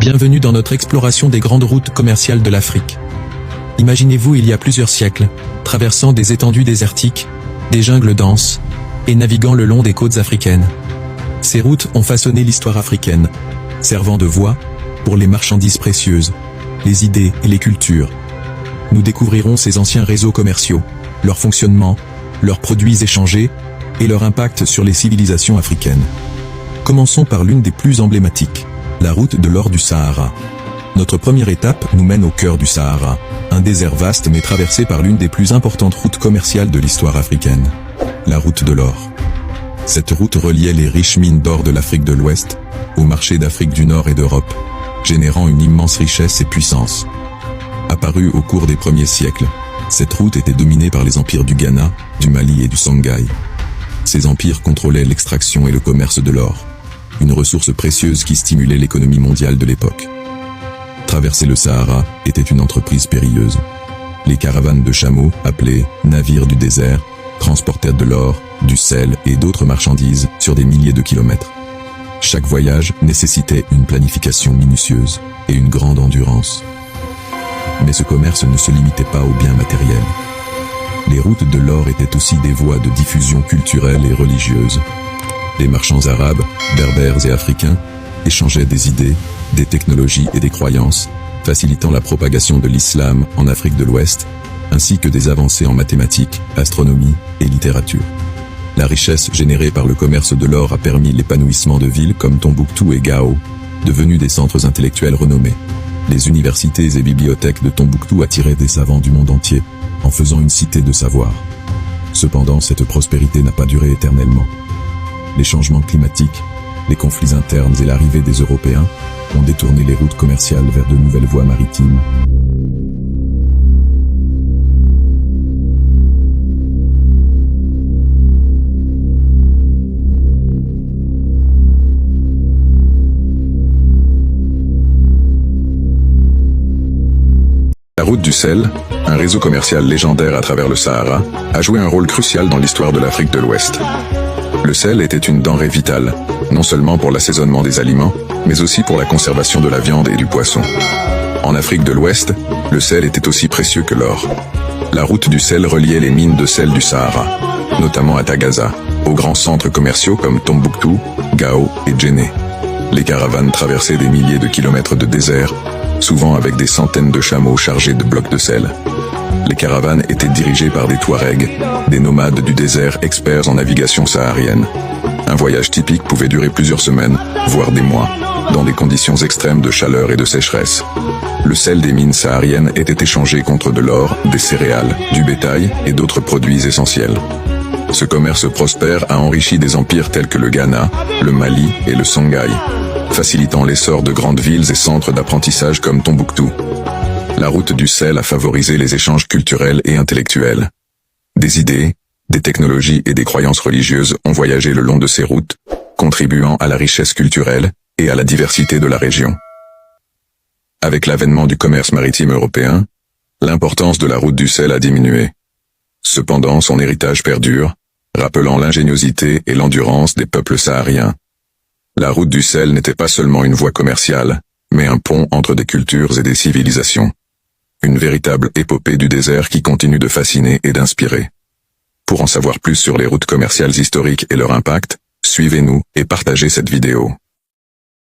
Bienvenue dans notre exploration des grandes routes commerciales de l'Afrique. Imaginez-vous il y a plusieurs siècles, traversant des étendues désertiques, des jungles denses, et naviguant le long des côtes africaines. Ces routes ont façonné l'histoire africaine, servant de voie pour les marchandises précieuses, les idées et les cultures. Nous découvrirons ces anciens réseaux commerciaux, leur fonctionnement, leurs produits échangés et leur impact sur les civilisations africaines. Commençons par l'une des plus emblématiques, la route de l'or du Sahara. Notre première étape nous mène au cœur du Sahara, un désert vaste mais traversé par l'une des plus importantes routes commerciales de l'histoire africaine, la route de l'or. Cette route reliait les riches mines d'or de l'Afrique de l'Ouest aux marchés d'Afrique du Nord et d'Europe, générant une immense richesse et puissance. Apparue au cours des premiers siècles, cette route était dominée par les empires du Ghana, du Mali et du Songhai. Ces empires contrôlaient l'extraction et le commerce de l'or, une ressource précieuse qui stimulait l'économie mondiale de l'époque. Traverser le Sahara était une entreprise périlleuse. Les caravanes de chameaux, appelées navires du désert, transportaient de l'or, du sel et d'autres marchandises sur des milliers de kilomètres. Chaque voyage nécessitait une planification minutieuse et une grande endurance. Mais ce commerce ne se limitait pas aux biens matériels. Les routes de l'or étaient aussi des voies de diffusion culturelle et religieuse. Les marchands arabes, berbères et africains échangeaient des idées, des technologies et des croyances, facilitant la propagation de l'islam en Afrique de l'Ouest, ainsi que des avancées en mathématiques, astronomie et littérature. La richesse générée par le commerce de l'or a permis l'épanouissement de villes comme Tombouctou et Gao, devenues des centres intellectuels renommés. Les universités et bibliothèques de Tombouctou attiraient des savants du monde entier, en faisant une cité de savoir. Cependant, cette prospérité n'a pas duré éternellement. Les changements climatiques, les conflits internes et l'arrivée des Européens ont détourné les routes commerciales vers de nouvelles voies maritimes. La route du sel, un réseau commercial légendaire à travers le Sahara, a joué un rôle crucial dans l'histoire de l'Afrique de l'Ouest. Le sel était une denrée vitale, non seulement pour l'assaisonnement des aliments, mais aussi pour la conservation de la viande et du poisson. En Afrique de l'Ouest, le sel était aussi précieux que l'or. La route du sel reliait les mines de sel du Sahara, notamment à Tagaza, aux grands centres commerciaux comme Tombouctou, Gao et Djenné. Les caravanes traversaient des milliers de kilomètres de désert, souvent avec des centaines de chameaux chargés de blocs de sel. Les caravanes étaient dirigées par des Touaregs, des nomades du désert experts en navigation saharienne. Un voyage typique pouvait durer plusieurs semaines, voire des mois, dans des conditions extrêmes de chaleur et de sécheresse. Le sel des mines sahariennes était échangé contre de l'or, des céréales, du bétail et d'autres produits essentiels. Ce commerce prospère a enrichi des empires tels que le Ghana, le Mali et le Songhai, facilitant l'essor de grandes villes et centres d'apprentissage comme Tombouctou. La route du sel a favorisé les échanges culturels et intellectuels. Des idées, des technologies et des croyances religieuses ont voyagé le long de ces routes, contribuant à la richesse culturelle et à la diversité de la région. Avec l'avènement du commerce maritime européen, l'importance de la route du sel a diminué. Cependant, son héritage perdure, rappelant l'ingéniosité et l'endurance des peuples sahariens. La route du sel n'était pas seulement une voie commerciale, mais un pont entre des cultures et des civilisations. Une véritable épopée du désert qui continue de fasciner et d'inspirer. Pour en savoir plus sur les routes commerciales historiques et leur impact, suivez-nous et partagez cette vidéo.